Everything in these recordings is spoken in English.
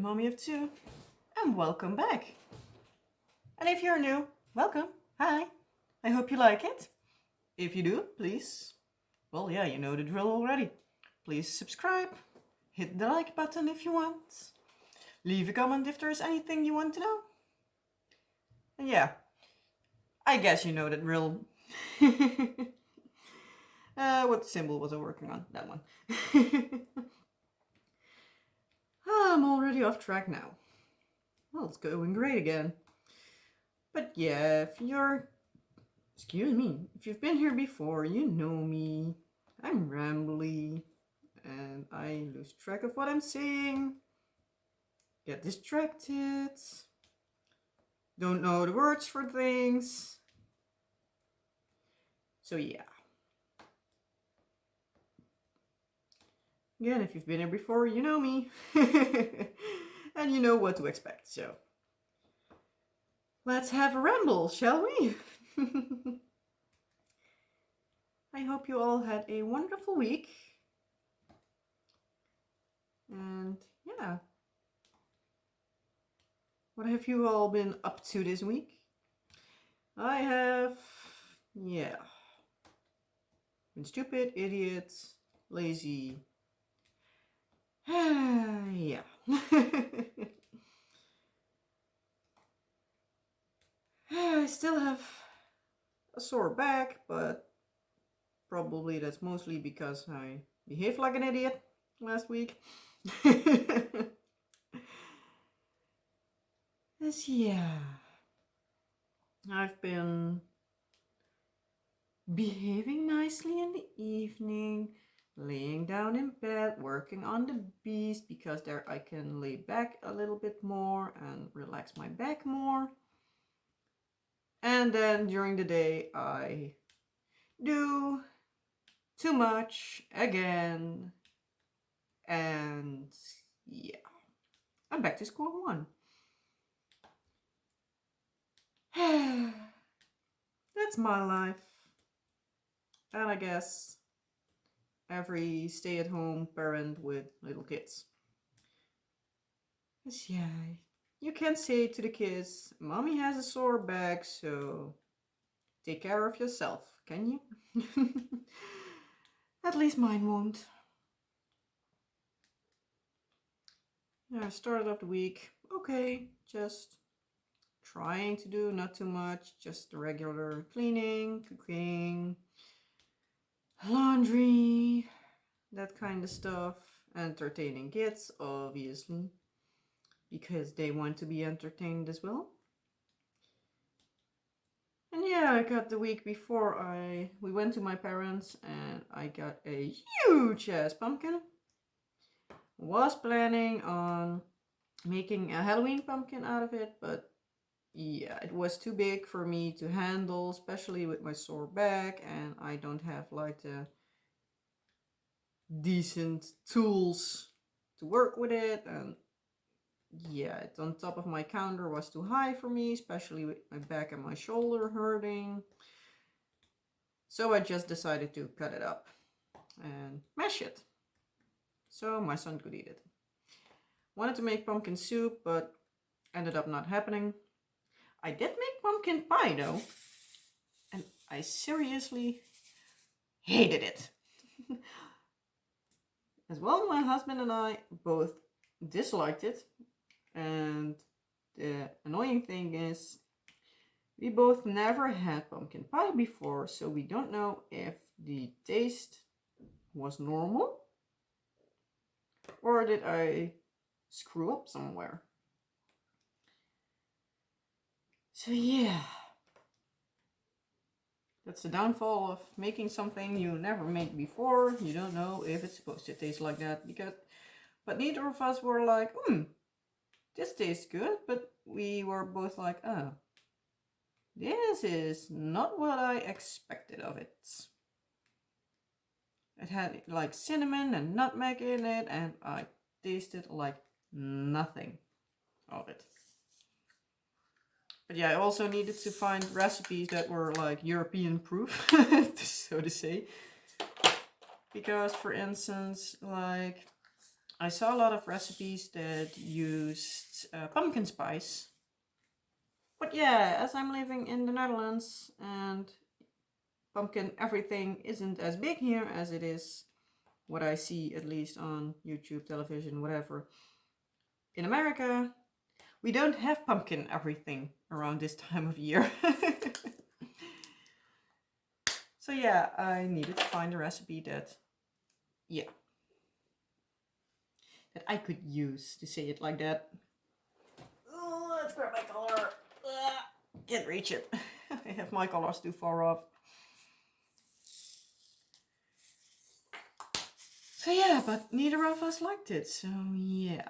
mommy of two, and welcome back. And if you're new, welcome. Hi. I hope you like it. If you do, please, well, yeah, you know the drill already. Please subscribe, hit the like button if you want, leave a comment if there's anything you want to know. And yeah, I guess you know the drill. What symbol was I working on? That one. I'm already off track now. Well, it's going great again. But yeah, if you've been here before, you know me. I'm rambly, and I lose track of what I'm saying, get distracted, don't know the words for things. So yeah. Again, if you've been here before, you know me. And you know what to expect, so let's have a ramble, shall we? I hope you all had a wonderful week. And yeah. What have you all been up to this week? I have, yeah, been stupid, idiot, lazy. Yeah. I still have a sore back, but probably that's mostly because I behaved like an idiot last week. Yeah. I've been behaving nicely in the evening, laying down in bed, working on the beast, because there I can lay back a little bit more and relax my back more. And then during the day I do too much again, and yeah, I'm back to square one. That's my life. And I guess every stay-at-home parent with little kids. Yes, yeah, you can't say to the kids, Mommy has a sore back, so take care of yourself, can you? At least mine won't. Yeah, I started off the week, okay, just trying to do not too much, just the regular cleaning, cooking, laundry, that kind of stuff. Entertaining kids, obviously, because they want to be entertained as well. And yeah, I got the week before we went to my parents and I got a huge ass pumpkin. Was planning on making a Halloween pumpkin out of it, but yeah, it was too big for me to handle, especially with my sore back, and I don't have like the decent tools to work with it, and yeah, it on top of my counter was too high for me, especially with my back and my shoulder hurting. So I just decided to cut it up and mash it so my son could eat it. Wanted to make pumpkin soup, but ended up not happening. I did make pumpkin pie though, and I seriously hated it. As well, my husband and I both disliked it, and the annoying thing is we both never had pumpkin pie before, so we don't know if the taste was normal or did I screw up somewhere. So yeah, that's the downfall of making something you never made before. You don't know if it's supposed to taste like that, but neither of us were like, this tastes good, but we were both like, oh, this is not what I expected of it. It had like cinnamon and nutmeg in it, and I tasted like nothing of it. But yeah, I also needed to find recipes that were like European proof, so to say. Because, for instance, like I saw a lot of recipes that used pumpkin spice. But yeah, as I'm living in the Netherlands and pumpkin everything isn't as big here as it is what I see at least on YouTube, television, whatever. In America, we don't have pumpkin everything around this time of year. So yeah, I needed to find a recipe that, yeah, that I could use to say it like that. Oh, let's grab my color. Can't reach it. I have my colors too far off. So yeah, but neither of us liked it, so yeah.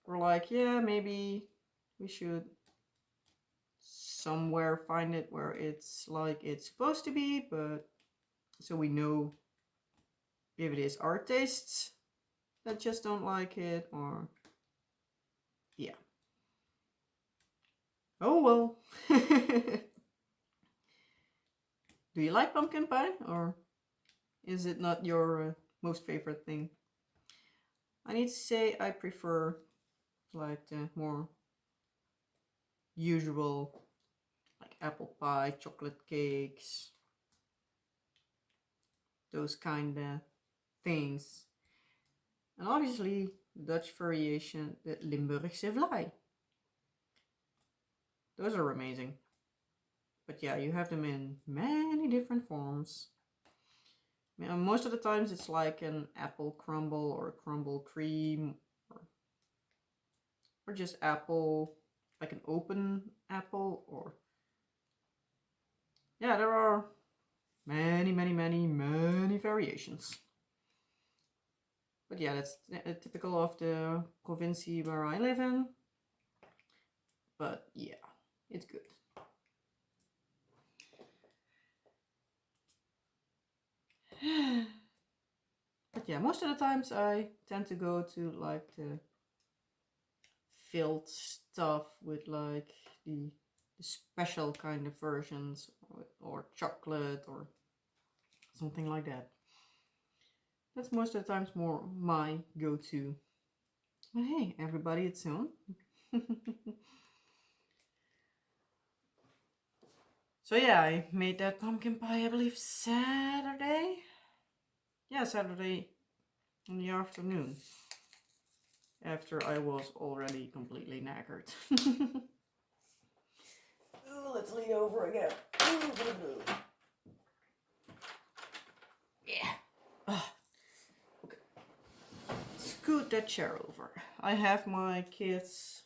We're like, yeah, maybe we should somewhere find it where it's like it's supposed to be, but so we know if it is our tastes that just don't like it, or yeah. Oh well. Do you like pumpkin pie, or is it not your most favorite thing? I need to say I prefer like the more usual, like apple pie, chocolate cakes, those kind of things. And obviously, the Dutch variation, the Limburgse vlaai. Those are amazing. But yeah, you have them in many different forms. Most of the times it's like an apple crumble or crumble cream, or just apple, like an open apple, or yeah, there are many variations. But yeah, that's typical of the provincie where I live in. But yeah, it's good. But yeah, most of the times I tend to go to like the filled stuff with like the special kind of versions, or chocolate or something like that. That's most of the times more my go-to. But hey, everybody, it's soon. So yeah, I made that pumpkin pie, I believe, Saturday. Yeah, Saturday in the afternoon. After I was already completely knackered. Ooh, let's lean over again. Yeah. Okay. Scoot that chair over. I have my kids'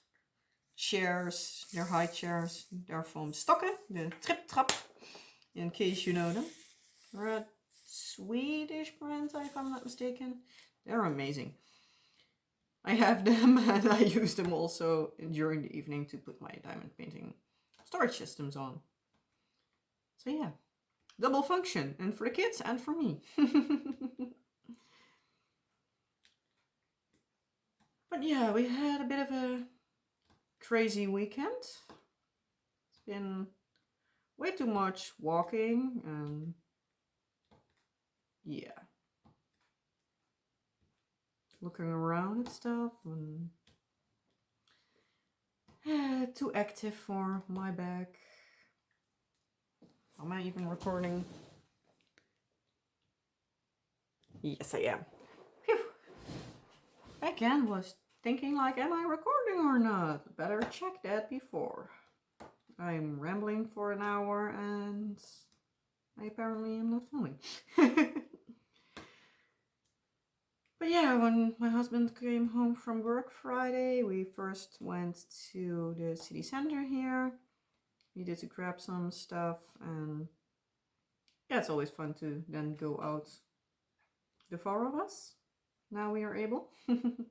chairs, they're high chairs. They're from Stokke, the Trip Trap, in case you know them. They're a Swedish brand, if I'm not mistaken. They're amazing. I have them and I use them also during the evening to put my diamond painting storage systems on. So yeah, double function, and for the kids and for me. But yeah, we had a bit of a crazy weekend. It's been way too much walking, and yeah, looking around and stuff, and too active for my back. Am I even recording? Yes, I am. Phew. Again, was thinking like, am I recording or not? Better check that before. I'm rambling for an hour and I apparently am not filming. But yeah, when my husband came home from work Friday, we first went to the city center here. Needed to grab some stuff, and yeah, it's always fun to then go out, the four of us. Now we are able. Then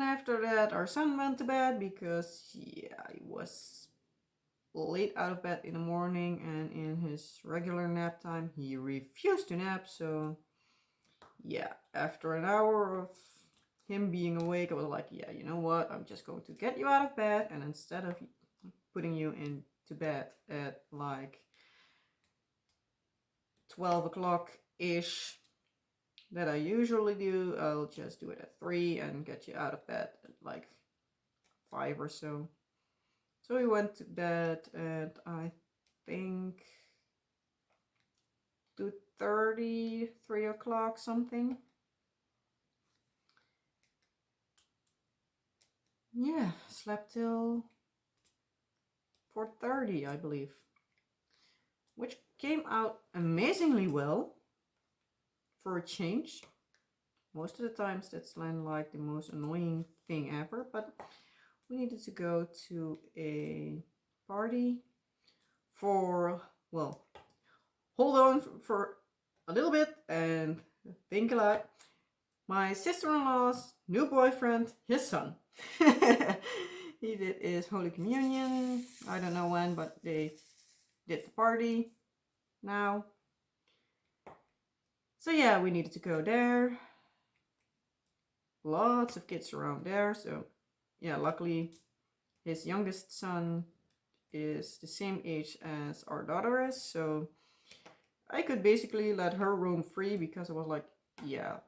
after that, our son went to bed because yeah, he was late out of bed in the morning, and in his regular nap time he refused to nap. So yeah, after an hour of him being awake, I was like, yeah, you know what, I'm just going to get you out of bed, and instead of putting you into bed at like 12 o'clock-ish that I usually do, I'll just do it at 3 and get you out of bed at like 5 or so. So we went to bed at, I think, 2:30, 3 o'clock something. Yeah, slept till 4:30, I believe. Which came out amazingly well for a change. Most of the times that's like the most annoying thing ever, but we needed to go to a party for, well, hold on for a little bit and think a lot. My sister-in-law's new boyfriend, his son. He did his Holy Communion. I don't know when, but they did the party now. So yeah, we needed to go there. Lots of kids around there. So yeah, luckily his youngest son is the same age as our daughter is. So I could basically let her roam free because I was like, yeah,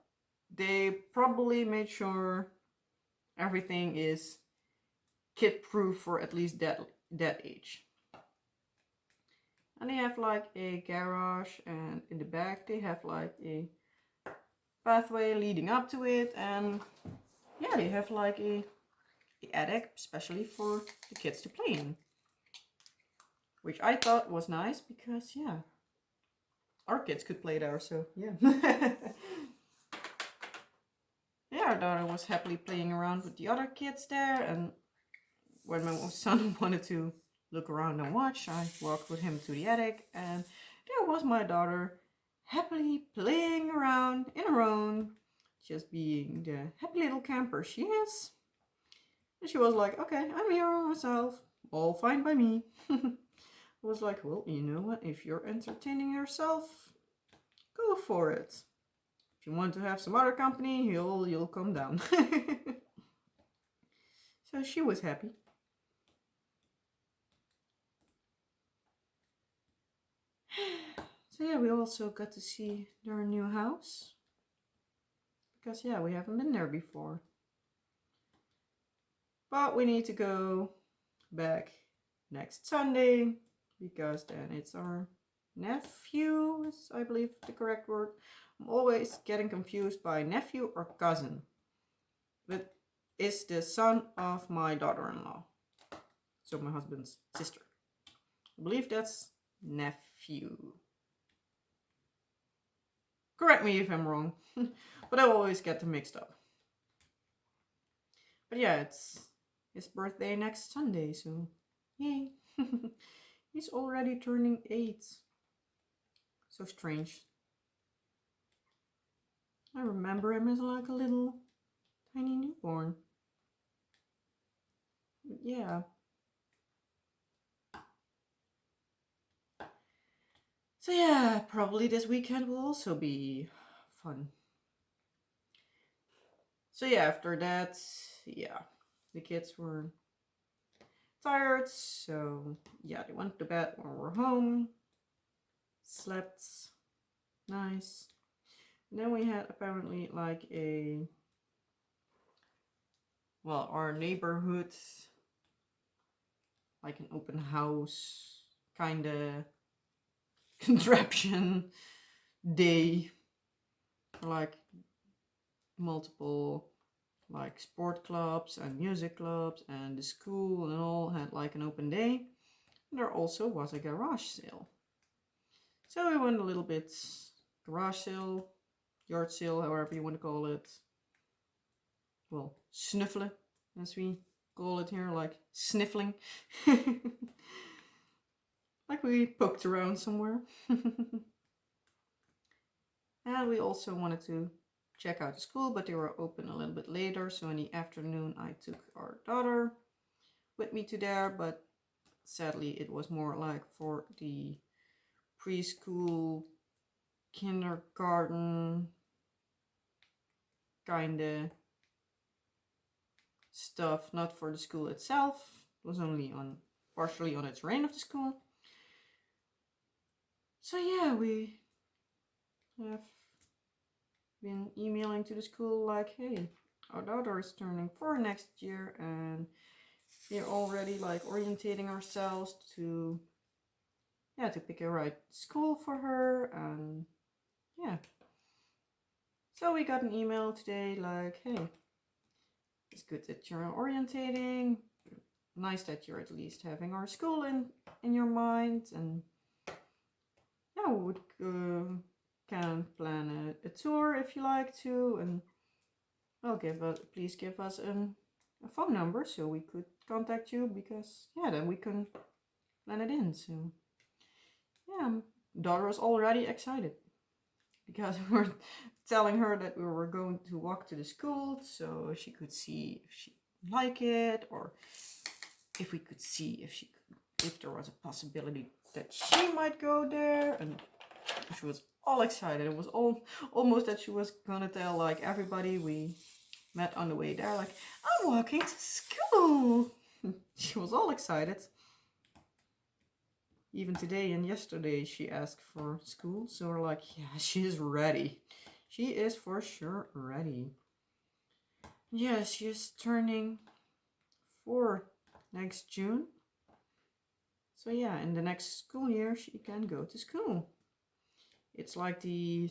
they probably made sure everything is kid proof for at least that age. And they have like a garage, and in the back they have like a pathway leading up to it, and yeah, they have like a attic especially for the kids to play in, which I thought was nice because yeah, our kids could play there. So yeah. Yeah, our daughter was happily playing around with the other kids there, and when my son wanted to look around and watch, I walked with him to the attic, and there was my daughter happily playing around in her own, just being the happy little camper she is. And she was like, okay, I'm here on myself, all fine by me. I was like, well, you know what, if you're entertaining yourself, go for it. If you want to have some other company, you'll come down. So she was happy. So yeah, we also got to see their new house. Because yeah, we haven't been there before. But we need to go back next Sunday, because then it's our nephew, is I believe the correct word. I'm always getting confused by nephew or cousin. But it's the son of my daughter-in-law. So my husband's sister. I believe that's nephew. Correct me if I'm wrong. But I always get them mixed up. But yeah, it's his birthday next Sunday, so yay. He's already turning 8. So strange. I remember him as like a little tiny newborn. But yeah. So yeah, probably this weekend will also be fun. So yeah, after that, yeah, the kids were tired, so yeah, they went to bed when we were home, slept nice. And then we had apparently like our neighborhood, like an open house kind of contraption day, like multiple like sport clubs and music clubs and the school and all had like an open day. And there also was a garage sale. So we went a little bit garage sale, yard sale, however you want to call it. Well, snuffelen, as we call it here, like sniffling. Like we poked around somewhere. And we also wanted to check out the school, but they were open a little bit later. So in the afternoon, I took our daughter with me to there, but sadly, it was more like for the preschool, kindergarten kind of stuff, not for the school itself. It was only partially on the terrain of the school. So yeah, we have been emailing to the school like, hey, our daughter is turning 4 next year and we're already like orientating ourselves to pick a right school for her. And yeah, so we got an email today like, hey, it's good that you're orientating, nice that you're at least having our school in your mind, and yeah, we would can plan a tour if you like to, and well, please give us a phone number so we could contact you, because yeah, then we can plan it in. So yeah, daughter is already excited because we're telling her that we were going to walk to the school so she could see if she like it, or if we could see if there was a possibility that she might go there. And she was all excited. It was almost that she was gonna tell like everybody we met on the way there, like, I'm walking to school. She was all excited. Even today and yesterday she asked for school, so we're like, yeah, she is ready. She is for sure ready. Yeah, she is turning 4 next June. So yeah, in the next school year she can go to school. It's like the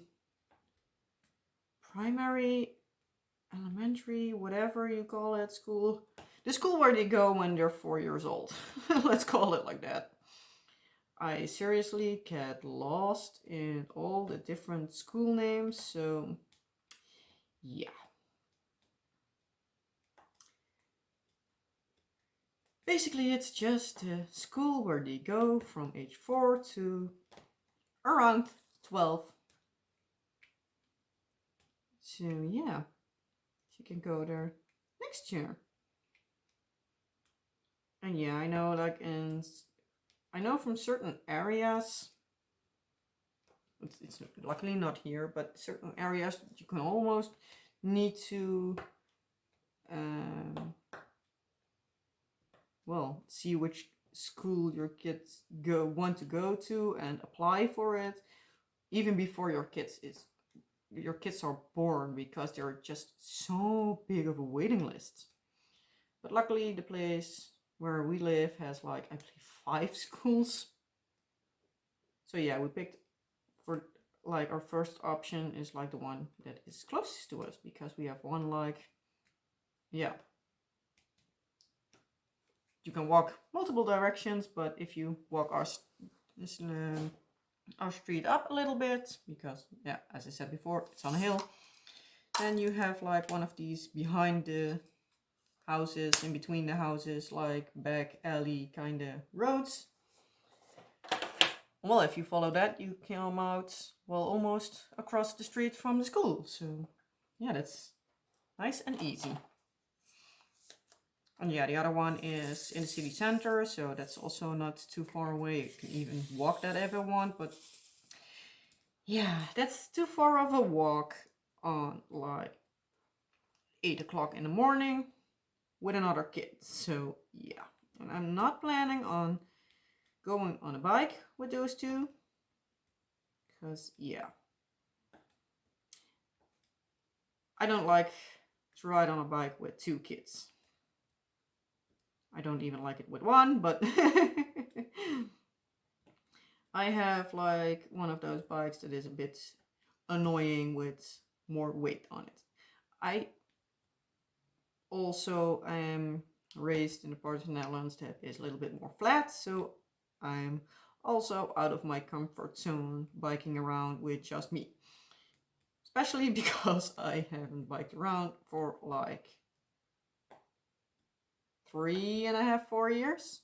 primary, elementary, whatever you call it, school. The school where they go when they're 4 years old. Let's call it like that. I seriously get lost in all the different school names, so yeah. Basically, it's just a school where they go from age 4 to around 12. So yeah, she can go there next year. And yeah, I know I know from certain areas, it's luckily not here, but certain areas you can almost need to see which school your kids want to go to and apply for it even before your kids are born, because there are just so big of a waiting list. But luckily the place where we live has like, I believe, 5 schools. So yeah, we picked for like our first option is like the one that is closest to us, because we have one like, yeah, you can walk multiple directions, but if you walk our street up a little bit, because yeah, as I said before, it's on a hill, then you have like one of these behind the houses, in between the houses, like back alley kind of roads. Well, if you follow that, you come out, well, almost across the street from the school. So yeah, that's nice and easy. And yeah, the other one is in the city center, so that's also not too far away. You can even walk that if you want, but yeah, that's too far of a walk on like 8 o'clock in the morning with another kid. So yeah, and I'm not planning on going on a bike with those two, because yeah, I don't like to ride on a bike with 2 kids. I don't even like it with one, but I have like one of those bikes that is a bit annoying with more weight on it. I also am raised in a part of the Netherlands that is a little bit more flat, so I'm also out of my comfort zone biking around with just me. Especially because I haven't biked around for like 3.5, 4 years.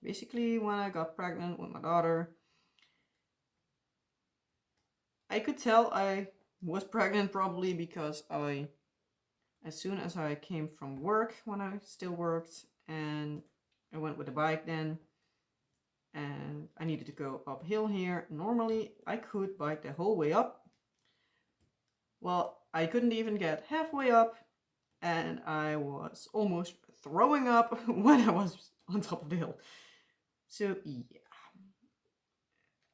Basically, when I got pregnant with my daughter, I could tell I was pregnant probably because as soon as I came from work, when I still worked, and I went with the bike then, and I needed to go uphill here. Normally, I could bike the whole way up. Well, I couldn't even get halfway up, and I was almost throwing up when I was on top of the hill. So yeah.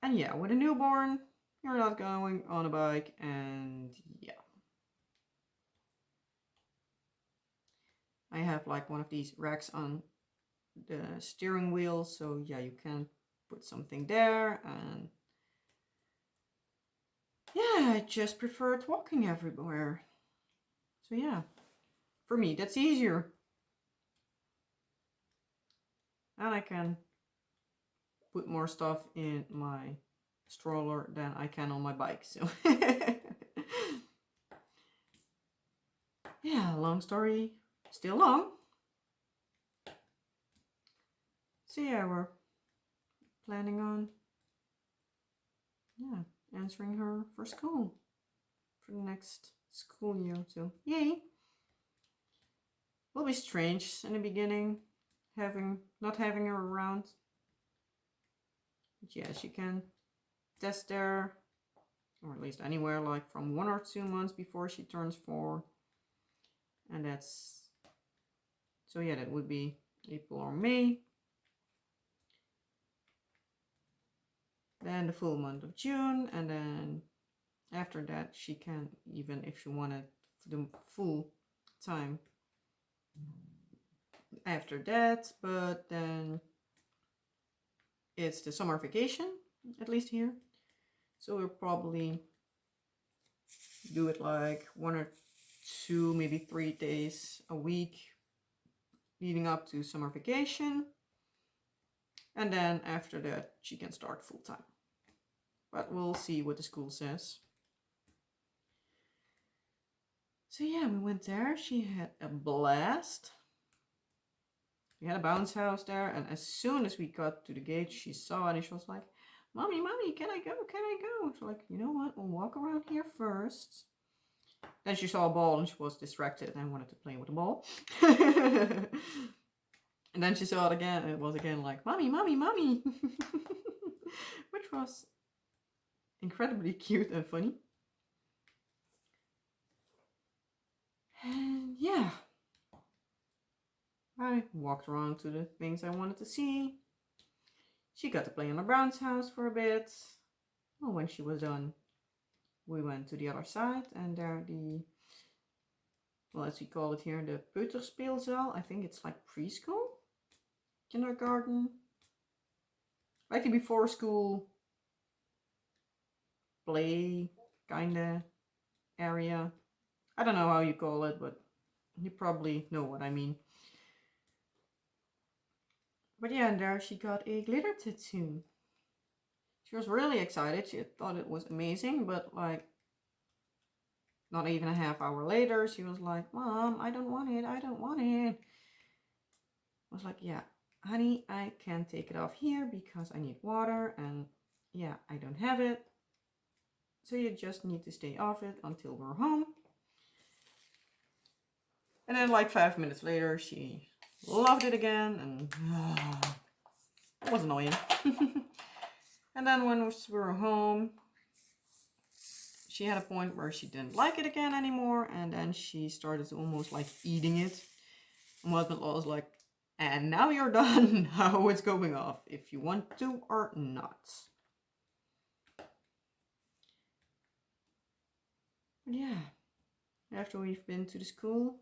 And yeah, with a newborn, you're not going on a bike, and yeah. I have like one of these racks on the steering wheel, so yeah, you can put something there, and yeah, I just preferred walking everywhere. So yeah, for me that's easier. And I can put more stuff in my stroller than I can on my bike, so yeah, long story still long. So yeah, we're planning on answering her for school for the next school year. So yay! Will be strange in the beginning, not having her around. But yeah, she can test there, or at least anywhere, like from 1 or 2 months before she turns 4, and that's so yeah, that would be April or May. Then the full month of June, and then after that she can, even if she wanted the full time after that, but then it's the summer vacation, at least here. So we'll probably do it like 1 or 2, maybe 3 days a week leading up to summer vacation. And then after that, she can start full time. But we'll see what the school says. So yeah, we went there. She had a blast. We had a bounce house there, and as soon as we got to the gate, she saw it and she was like, Mommy, Mommy, can I go? Can I go? So like, you know what? We'll walk around here first. Then she saw a ball and she was distracted and wanted to play with the ball. And then she saw it again and it was again like, Mommy, Mommy, Mommy. Which was incredibly cute and funny. And yeah, I walked around to the things I wanted to see. She got to play on the Brown's house for a bit. Well, when she was done, we went to the other side, and there well, as we call it here, the Peuterspeelzaal. I think it's like preschool, kindergarten, like the before school play kinda area. I don't know how you call it, but you probably know what I mean. But yeah, and there she got a glitter tattoo. She was really excited. She thought it was amazing, but like not even a half hour later, she was like, Mom, I don't want it. I don't want it. I was like, yeah, honey, I can't take it off here because I need water, and yeah, I don't have it. So you just need to stay off it until we're home. And then like 5 minutes later, she loved it again, and it was annoying. And then when we were home, she had a point where she didn't like it again anymore, and then she started to almost like eating it. And my husband was like, and now you're done. Now it's going off, if you want to or not. But yeah, after we've been to the school,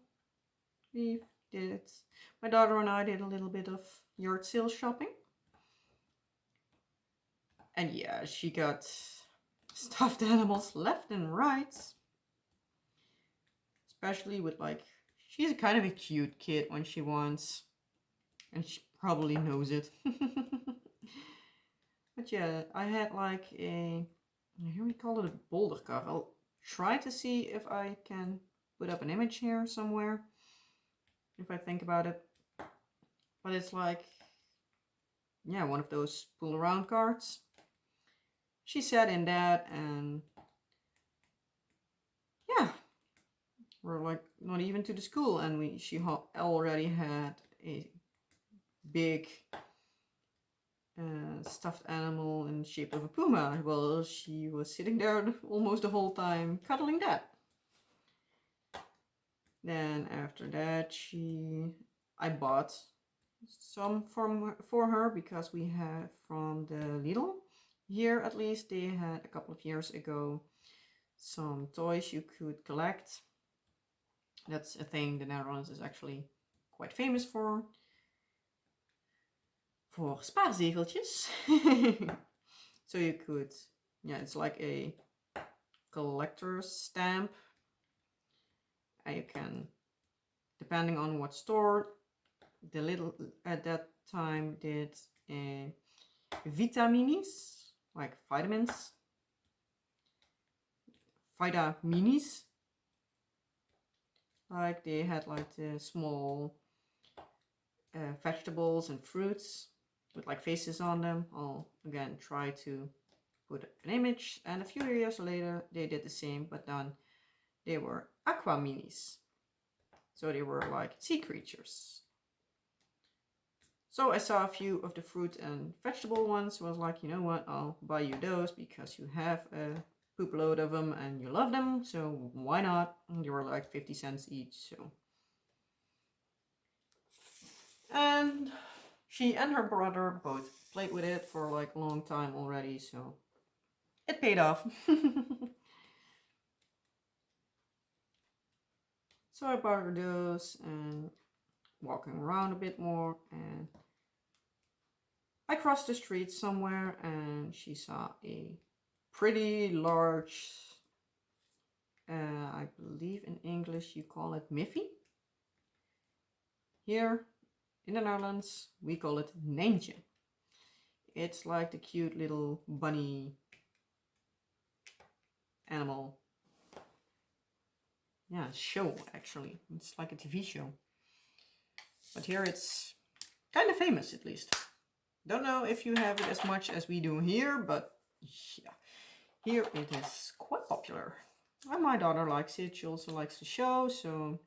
my daughter and I did a little bit of yard sale shopping. And yeah, she got stuffed animals left and right. Especially with like, she's kind of a cute kid when she wants. And she probably knows it. But yeah, I had like here we call it a boulder cuff. I'll try to see if I can put up an image here somewhere, if I think about it. But it's like, yeah, one of those pull around carts. She sat in that, and yeah, we're like not even to the school, and she already had a big stuffed animal in the shape of a puma. Well, she was sitting there almost the whole time cuddling that. Then after that, I bought some for her because we have from the Lidl Here, at least, they had a couple of years ago some toys you could collect. That's a thing the Netherlands is actually quite famous for. Voor spaarzegeltjes. So you could, yeah, it's like a collector's stamp. And you can, depending on what store, the little at that time did vitaminis, like vitamins, vitaminis. Like they had like the small vegetables and fruits with like faces on them. I'll again try to put an image, and a few years later they did the same, but then they were aqua minis. So they were like sea creatures. So I saw a few of the fruit and vegetable ones. Was like, you know what, I'll buy you those because you have a poop load of them and you love them, so why not? And they were like 50 cents each. So, and she and her brother both played with it for like a long time already, so it paid off. So I bought her those and walking around a bit more, and I crossed the street somewhere and she saw a pretty large, I believe in English you call it miffy. Here in the Netherlands we call it nijntje. It's like the cute little bunny animal. Yeah, show actually. It's like a TV show. But here it's kind of famous, at least. Don't know if you have it as much as we do here, but yeah, here it is quite popular. And my daughter likes it. She also likes the show, so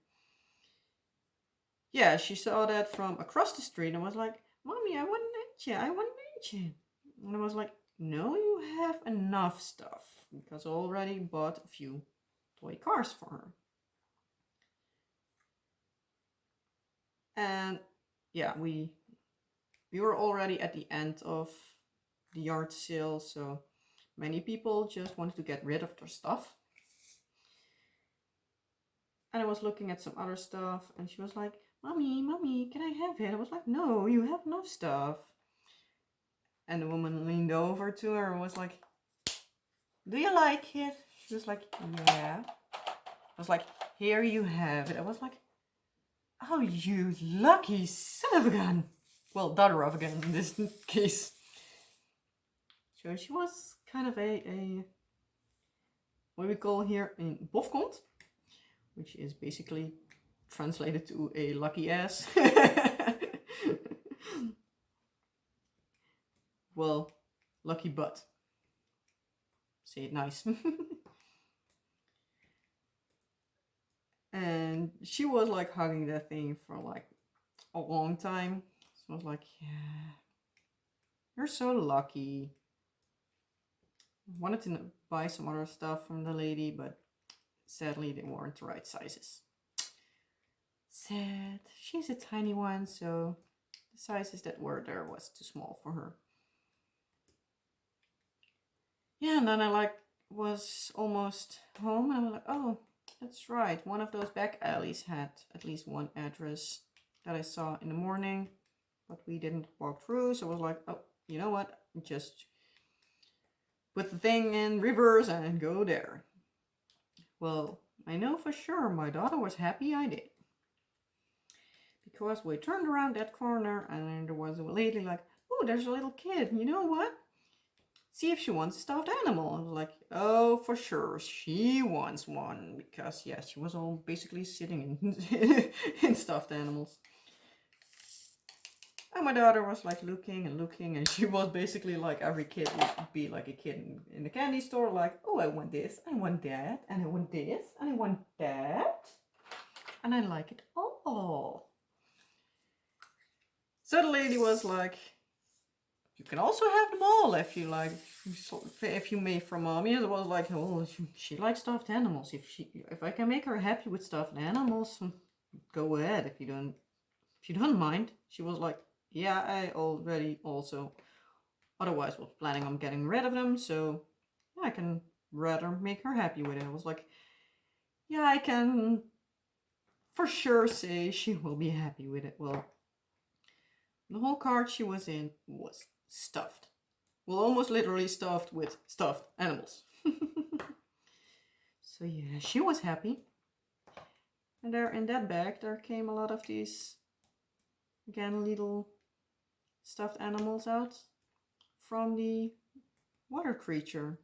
yeah, she saw that from across the street and was like, "Mommy, I want Ninja, I want Ninja." And I was like, "No, you have enough stuff because I already bought a few toy cars for her." And yeah, we were already at the end of the yard sale, so many people just wanted to get rid of their stuff. And I was looking at some other stuff, and she was like, Mommy, can I have it? I was like, no, you have enough stuff. And the woman leaned over to her and was like, do you like it? She was like, yeah. I was like, here you have it. I was like, oh, you lucky son of a gun. Well, daughter of a gun in this case. So she was kind of a what we call here in bofkont, which is basically translated to a lucky ass. Well, lucky butt. Say it nice. And she was like hugging that thing for like a long time. So I was like, yeah, you're so lucky. I wanted to buy some other stuff from the lady, but sadly they weren't the right sizes. Sad. She's a tiny one, so the sizes that were there was too small for her. Yeah, and then I was almost home and I was like, oh, that's right. One of those back alleys had at least one address that I saw in the morning, but we didn't walk through. So I was like, oh, you know what? Just put the thing in reverse and go there. Well, I know for sure my daughter was happy I did. Because we turned around that corner and there was a lady like, oh, there's a little kid. You know what? See if she wants a stuffed animal. I was like, oh, for sure, she wants one. Because, yeah, she was all basically sitting in, in stuffed animals. And my daughter was like looking and looking, and she was basically like every kid would be like a kid in the candy store, like, oh, I want this, I want that, and I want this, and I want that. And I like it all. So the lady was like, you can also have them all if you like, if you make for Mommy. It was like, oh, she likes stuffed animals. If I can make her happy with stuffed animals, go ahead. If you don't mind. She was like, yeah, I already also Otherwise, I was planning on getting rid of them, so I can rather make her happy with it. I was like, yeah, I can for sure say she will be happy with it. Well, the whole cart she was in was stuffed. Well, almost literally stuffed with stuffed animals. So yeah, she was happy. And there in that bag, there came a lot of these, again, little stuffed animals out from the water creature.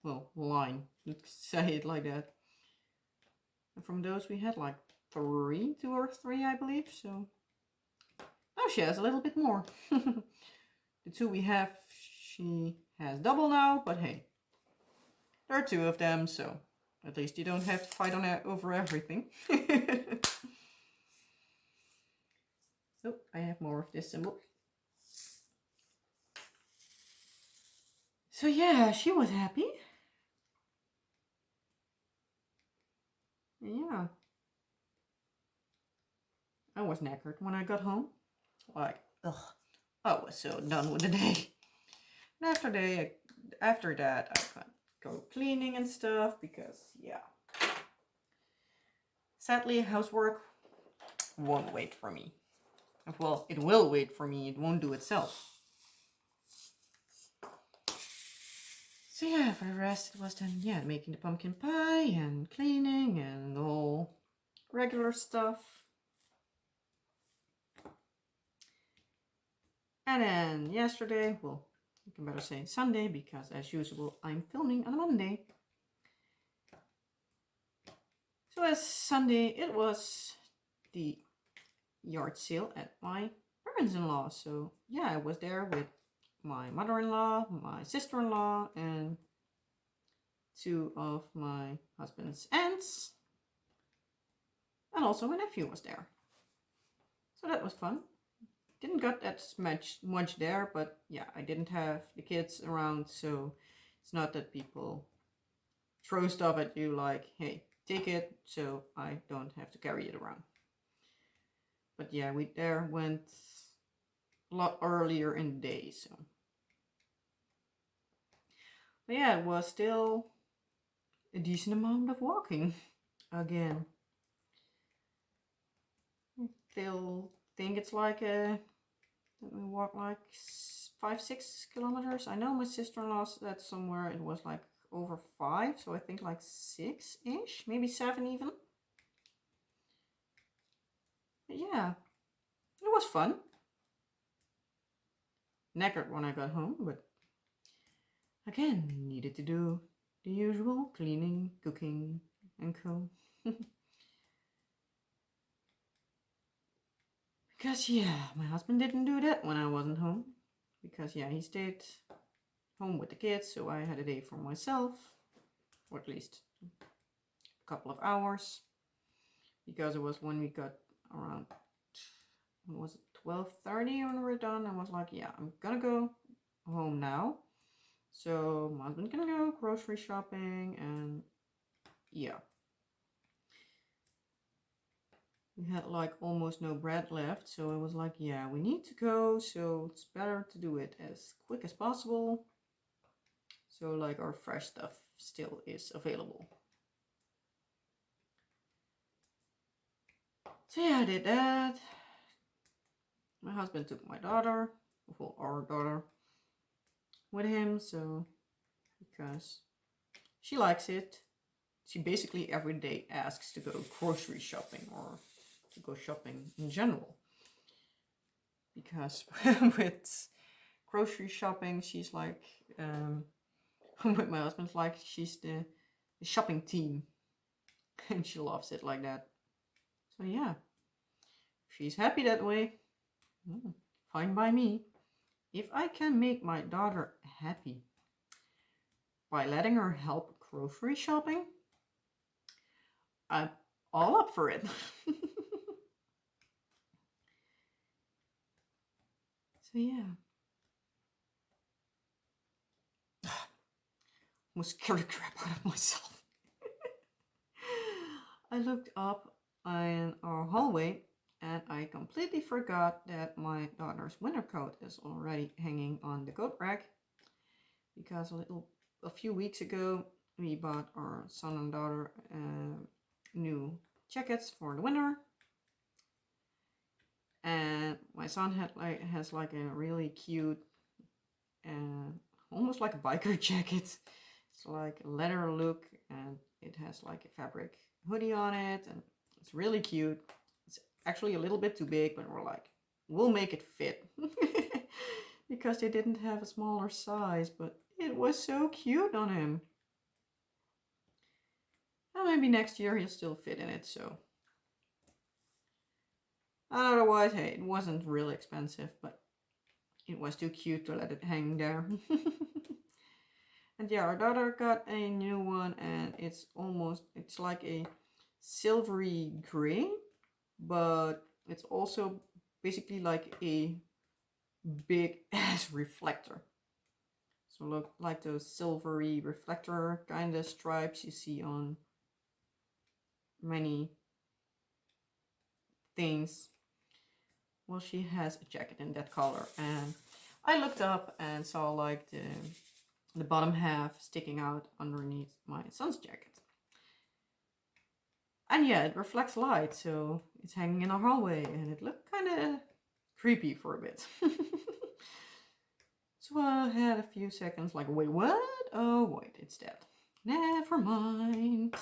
Well, line, let's say it like that. And from those we had like 2 or 3, I believe. So now she has a little bit more. The 2 we have, she has double now, but hey, there are 2 of them, so at least you don't have to fight on over everything. Oh, I have more of this symbol. So yeah, she was happy. Yeah. I was knackered when I got home. Like, ugh, I was so done with the day. And after that, I could go cleaning and stuff because, yeah. Sadly, housework won't wait for me. Well, it will wait for me. It won't do itself. So yeah, for the rest, it was then, yeah, making the pumpkin pie and cleaning and all regular stuff. And then yesterday, well, you can better say Sunday, because as usual, I'm filming on a Monday. So as Sunday, it was the yard sale at my parents-in-law. So yeah, I was there with my mother-in-law, my sister-in-law, and 2 of my husband's aunts. And also my nephew was there. So that was fun. Didn't got that much there, but yeah, I didn't have the kids around, so it's not that people throw stuff at you like, hey, take it, so I don't have to carry it around. But yeah, we there went a lot earlier in the day, so. But yeah, it was still a decent amount of walking again. I still think it's like we walk like 5-6 kilometers. I know my sister-in-law said somewhere it was like over 5, so I think like 6-ish, maybe 7 even. But yeah, it was fun. Knackered when I got home, but again, needed to do the usual cleaning, cooking, and co. Because yeah, my husband didn't do that when I wasn't home. Because yeah, he stayed home with the kids, so I had a day for myself, or at least a couple of hours. Because it was when we got around, what was it, 12:30 when we were done. I was like, yeah, I'm gonna go home now. So my husband's gonna go grocery shopping, and yeah. We had like almost no bread left, so I was like, yeah, we need to go, so it's better to do it as quick as possible. So like our fresh stuff still is available. So yeah, I did that. My husband took my daughter, well, our daughter, with him, so because she likes it. She basically every day asks to go grocery shopping or to go shopping in general. Because with grocery shopping, she's like, with my husband, like she's the shopping team. And she loves it like that. So yeah, she's happy that way. Fine by me. If I can make my daughter happy by letting her help grocery shopping, I'm all up for it. So yeah. Almost scared the crap out of myself. I looked up in our hallway And I completely forgot that my daughter's winter coat is already hanging on the coat rack, because a few weeks ago we bought our son and daughter new jackets for the winter. And my son has like a really cute, almost like a biker jacket. It's like a leather look, and it has like a fabric hoodie on it, and it's really cute. It's actually a little bit too big, but we're like, we'll make it fit. Because they didn't have a smaller size, but it was so cute on him. And maybe next year he'll still fit in it, so. Otherwise, hey, it wasn't really expensive, but it was too cute to let it hang there. And yeah, our daughter got a new one, and it's like a silvery gray, but it's also basically like a big ass reflector. So look like those silvery reflector kind of stripes you see on many things. Well, she has a jacket in that color, and I looked up and saw like the bottom half sticking out underneath my son's jacket. And yeah, it reflects light, so it's hanging in our hallway, and it looked kind of creepy for a bit. So I had a few seconds like, wait, what? Oh, wait, it's dead. Never mind.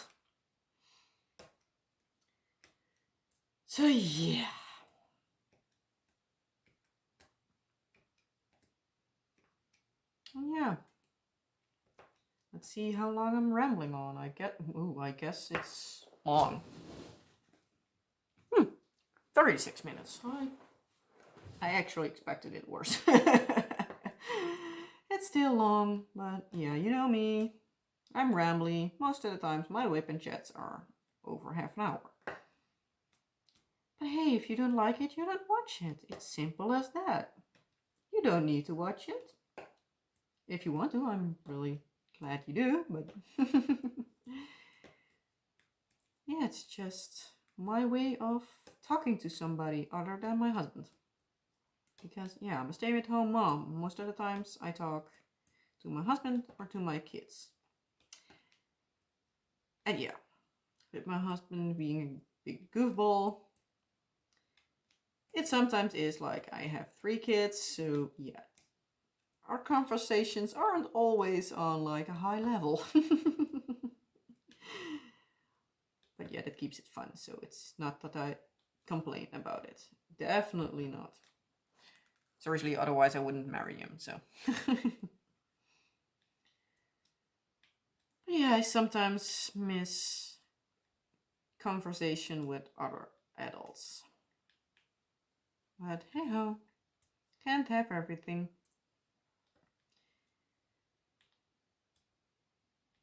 So yeah. Yeah. Let's see how long I'm rambling on. I guess it's long. 36 minutes. I actually expected it worse. It's still long, but yeah, you know me. I'm rambly. Most of the times my WIP and Chats are over half an hour. But hey, if you don't like it, you don't watch it. It's simple as that. You don't need to watch it. If you want to, I'm really glad you do, but yeah, it's just my way of talking to somebody other than my husband. Because yeah, I'm a stay-at-home mom. Most of the times I talk to my husband or to my kids. And yeah, with my husband being a big goofball, it sometimes is like I have 3 kids, so yeah, our conversations aren't always on like a high level. But yeah, that keeps it fun, so it's not that I complain about it. Definitely not. Seriously, otherwise I wouldn't marry him, so. Yeah, I sometimes miss conversation with other adults. But hey ho, can't have everything.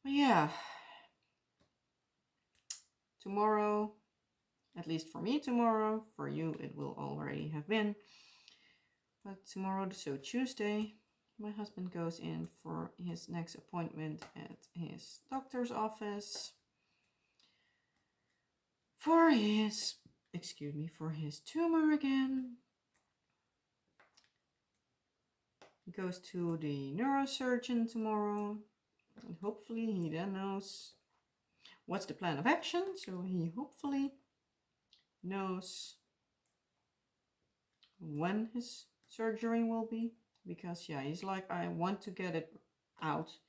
But yeah, tomorrow, at least for me tomorrow, for you it will already have been. But tomorrow, so Tuesday, my husband goes in for his next appointment at his doctor's office for his tumor again. He goes to the neurosurgeon tomorrow, and hopefully he then knows what's the plan of action, so he hopefully knows when his surgery will be. Because yeah, he's like, I want to get it out.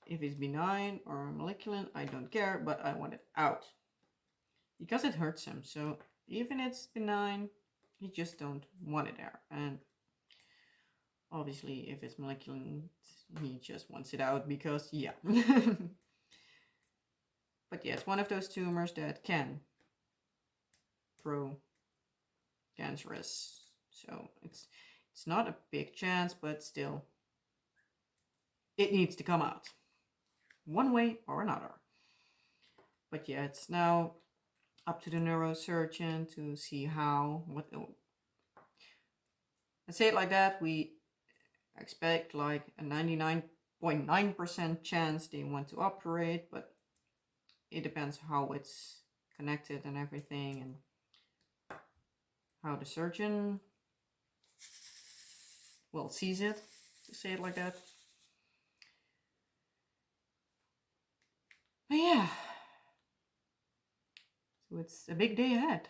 If it's benign or malignant, I don't care, but I want it out. Because it hurts him, so even if it's benign, he just don't want it there. And obviously, if it's malignant, he just wants it out because, yeah. But yeah, it's one of those tumors that can grow cancerous. So it's not a big chance, but still, it needs to come out one way or another. But yeah, it's now up to the neurosurgeon to see let's say it like that, we expect like a 99.9% chance they want to operate, but it depends how it's connected and everything, and how the surgeon, well, sees it, to say it like that. But yeah, so it's a big day ahead.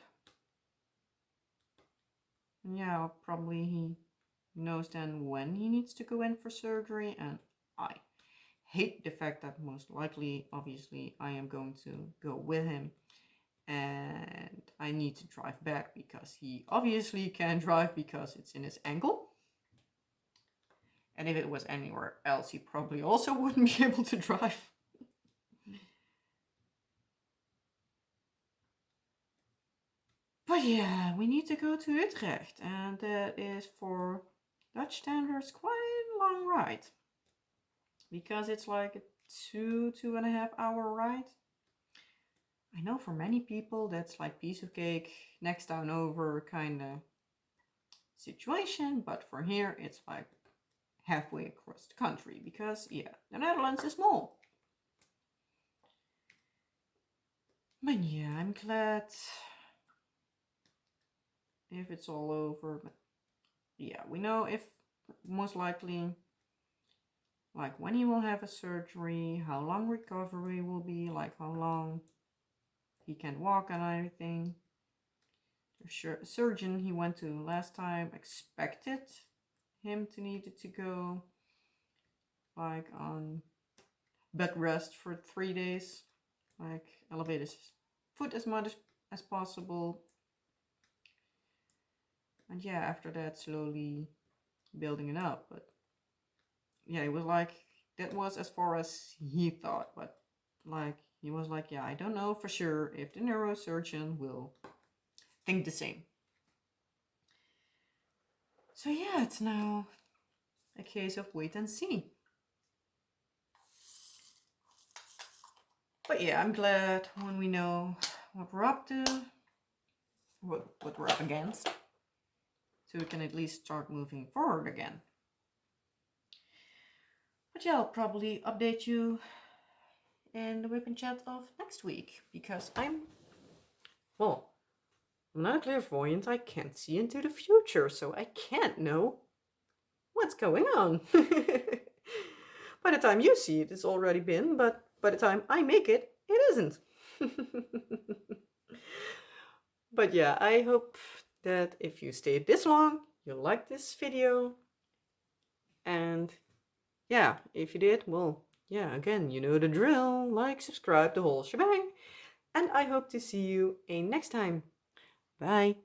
And yeah, probably he knows then when he needs to go in for surgery, and I hate the fact that most likely, obviously, I am going to go with him, and I need to drive back because he obviously can't drive because it's in his ankle. And if it was anywhere else, he probably also wouldn't be able to drive. But yeah, we need to go to Utrecht, and that is for Dutch standards quite a long ride. Because it's like a 2.5 hour ride. I know for many people that's like piece of cake, next town over kind of situation, but for here it's like halfway across the country because, yeah, the Netherlands is small. But yeah, I'm glad if it's all over. But yeah, we know if most likely, like when he will have a surgery, how long recovery will be, like how long he can walk and everything. The surgeon he went to last time expected him to need to go like on bed rest for 3 days, like elevate his foot as much as possible, and yeah, after that slowly building it up. But yeah, it was like that was as far as he thought, but like he was like, yeah, I don't know for sure if the neurosurgeon will think the same. So yeah, it's now a case of wait and see. But yeah, I'm glad when we know what we're up to, what we're up against, so we can at least start moving forward again. But yeah, I'll probably update you in the WIP and Chat of next week, because I'm not a clairvoyant. I can't see into the future, so I can't know what's going on. By the time you see it, it's already been, but by the time I make it, it isn't. But yeah, I hope that if you stayed this long, you liked this video. And yeah, if you did, well, yeah, again, you know the drill. Like, subscribe, the whole shebang. And I hope to see you next time. Bye.